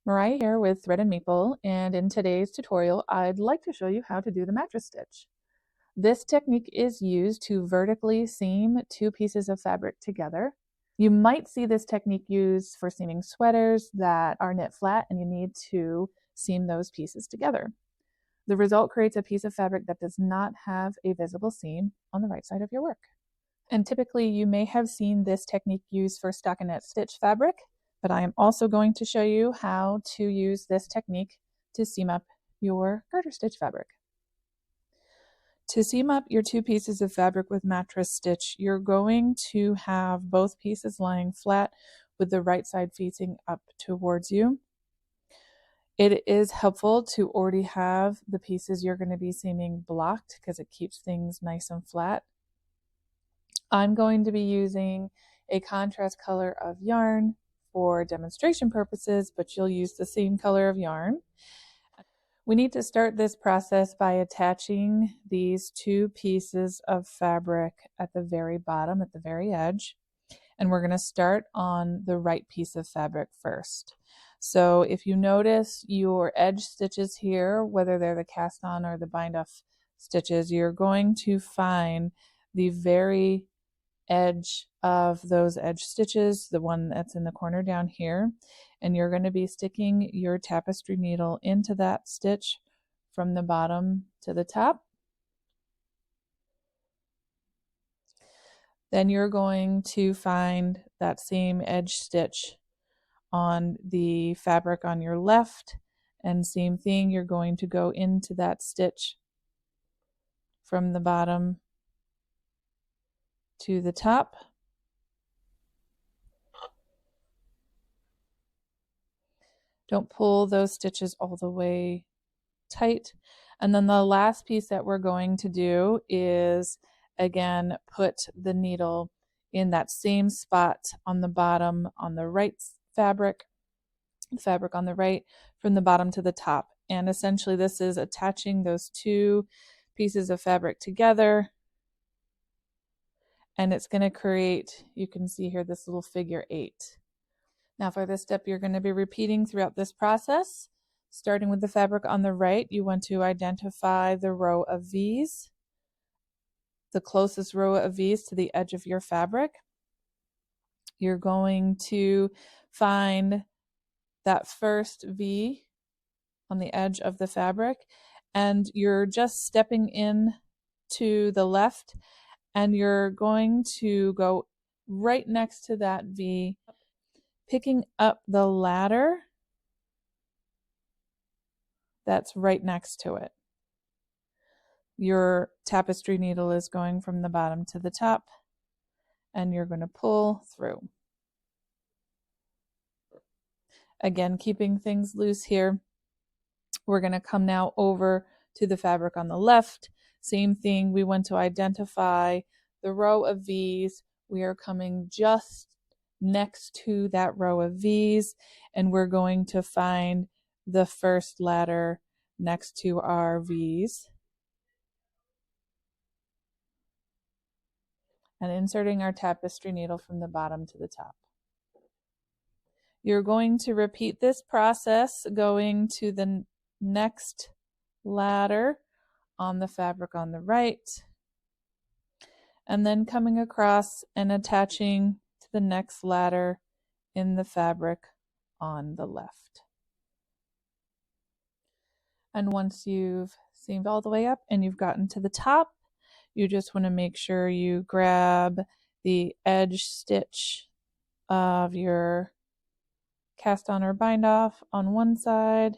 Mariah here with Thread and Maple, and in today's tutorial I'd like to show you how to do the mattress stitch. This technique is used to vertically seam two pieces of fabric together. You might see this technique used for seaming sweaters that are knit flat and you need to seam those pieces together. The result creates a piece of fabric that does not have a visible seam on the right side of your work. And typically you may have seen this technique used for stockinette stitch fabric, but I am also going to show you how to use this technique to seam up your garter stitch fabric. To seam up your two pieces of fabric with mattress stitch, you're going to have both pieces lying flat with the right side facing up towards you. It is helpful to already have the pieces you're going to be seaming blocked because it keeps things nice and flat. I'm going to be using a contrast color of yarn for demonstration purposes, but you'll use the same color of yarn. We need to start this process by attaching these two pieces of fabric at the very bottom, at the very edge. And we're going to start on the right piece of fabric first. So if you notice your edge stitches here, whether they're the cast on or the bind off stitches, you're going to find the very edge of those edge stitches, the one that's in the corner down here, and you're going to be sticking your tapestry needle into that stitch from the bottom to the top. Then you're going to find that same edge stitch on the fabric on your left, and same thing, you're going to go into that stitch from the bottom to the top. Don't pull those stitches all the way tight. And then the last piece that we're going to do is, again, put the needle in that same spot on the bottom on the right fabric on the right, from the bottom to the top. And essentially this is attaching those two pieces of fabric together, and it's going to create, you can see here, this little figure 8. Now for this step, you're going to be repeating throughout this process. Starting with the fabric on the right, you want to identify the row of V's, the closest row of V's to the edge of your fabric. You're going to find that first V on the edge of the fabric, and you're just stepping in to the left, and you're going to go right next to that V, picking up the ladder that's right next to it. Your tapestry needle is going from the bottom to the top, and you're going to pull through. Again, keeping things loose here. We're going to come now over to the fabric on the left. Same thing, we want to identify the row of V's. We are coming just next to that row of V's, and we're going to find the first ladder next to our V's, and inserting our tapestry needle from the bottom to the top. You're going to repeat this process going to the next ladder on the fabric on the right, and then coming across and attaching to the next ladder in the fabric on the left. And once you've seamed all the way up and you've gotten to the top, you just want to make sure you grab the edge stitch of your cast on or bind off on one side,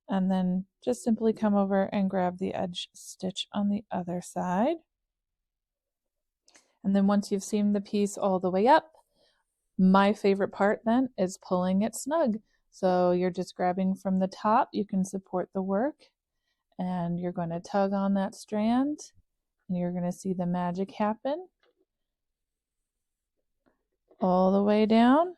and then just simply come over and grab the edge stitch on the other side. And then once you've seamed the piece all the way up, my favorite part then is pulling it snug. So you're just grabbing from the top, you can support the work, and you're going to tug on that strand, and you're going to see the magic happen all the way down.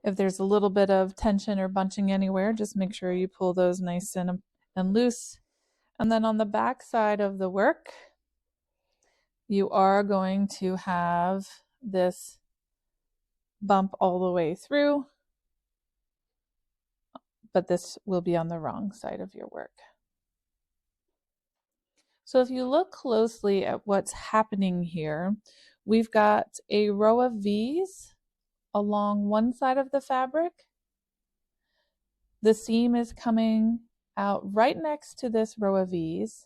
If there's a little bit of tension or bunching anywhere, just make sure you pull those nice and loose. And then on the back side of the work, you are going to have this bump all the way through. but this will be on the wrong side of your work. So if you look closely at what's happening here, we've got a row of V's along one side of the fabric. The seam is coming out right next to this row of V's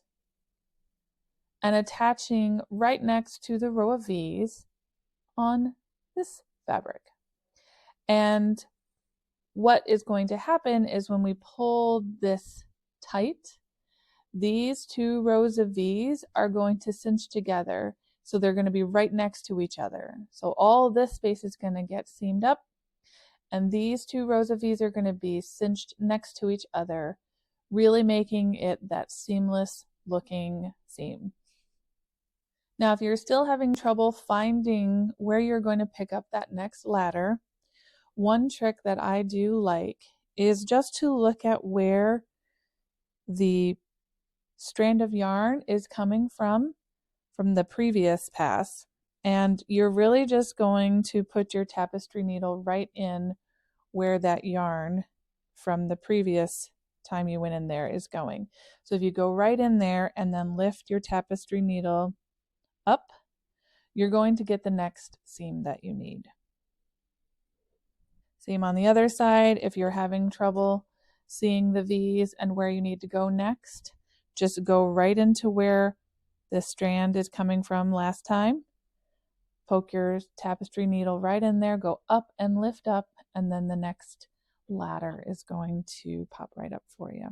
and attaching right next to the row of V's on this fabric. And what is going to happen is when we pull this tight, these two rows of V's are going to cinch together. So they're going to be right next to each other. So all this space is going to get seamed up, and these two rows of V's are going to be cinched next to each other, really making it that seamless looking seam. Now, if you're still having trouble finding where you're going to pick up that next ladder, one trick that I do like is just to look at where the strand of yarn is coming from the previous pass, and you're really just going to put your tapestry needle right in where that yarn from the previous time you went in there is going. So if you go right in there and then lift your tapestry needle up, you're going to get the next seam that you need. Same on the other side. If you're having trouble seeing the V's and where you need to go next, just go right into where the strand is coming from last time. Poke your tapestry needle right in there, go up and lift up, and then the next ladder is going to pop right up for you.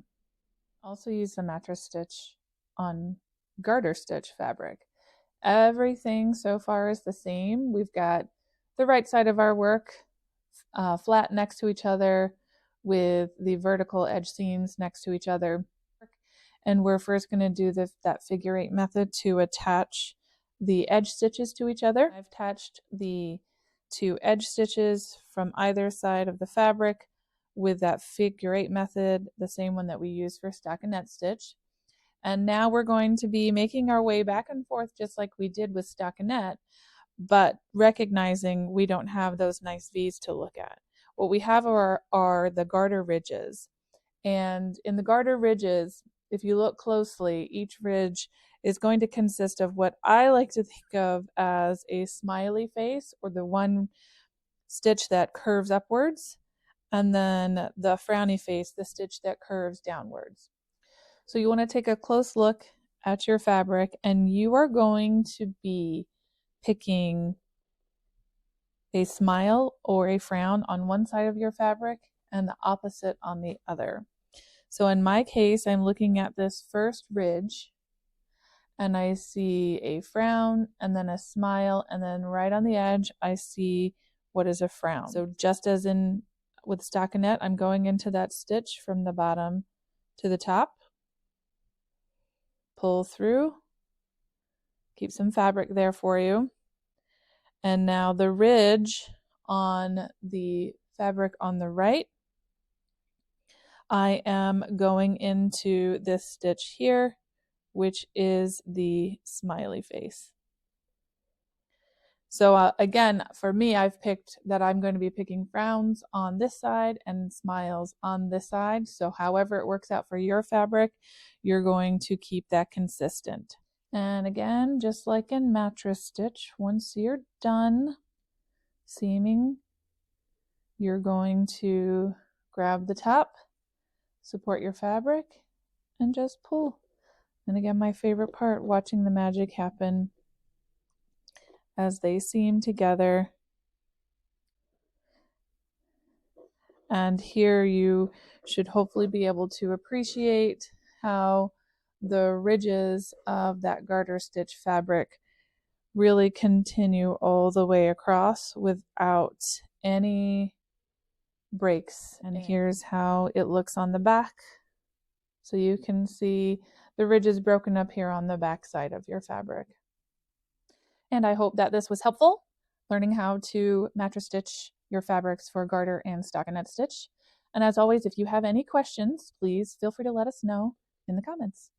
Also use the mattress stitch on garter stitch fabric. Everything so far is the same. We've got the right side of our work flat next to each other with the vertical edge seams next to each other. And we're first going to do that figure 8 method to attach the edge stitches to each other. I've attached the 2 edge stitches from either side of the fabric with that figure 8 method, the same one that we use for stockinette stitch. And now we're going to be making our way back and forth just like we did with stockinette, but recognizing we don't have those nice V's to look at. What we have are the garter ridges. And in the garter ridges, if you look closely, each ridge is going to consist of what I like to think of as a smiley face, or the one stitch that curves upwards, and then the frowny face, the stitch that curves downwards. So you want to take a close look at your fabric, and you are going to be picking a smile or a frown on one side of your fabric and the opposite on the other. So in my case, I'm looking at this first ridge, and I see a frown and then a smile, and then right on the edge I see what is a frown. So just as in with stockinette, I'm going into that stitch from the bottom to the top, pull through, keep some fabric there for you, and now the ridge on the fabric on the right, I am going into this stitch here, which is the smiley face. So again, for me, I've picked that I'm going to be picking frowns on this side and smiles on this side. So however it works out for your fabric, you're going to keep that consistent. And again, just like in mattress stitch, once you're done seaming, you're going to grab the top, support your fabric, and just pull. And again, my favorite part, watching the magic happen as they seam together. And here you should hopefully be able to appreciate how the ridges of that garter stitch fabric really continue all the way across without any breaks. And here's how it looks on the back. So you can see the ridges broken up here on the back side of your fabric. And I hope that this was helpful, learning how to mattress stitch your fabrics for garter and stockinette stitch. And as always, if you have any questions, please feel free to let us know in the comments.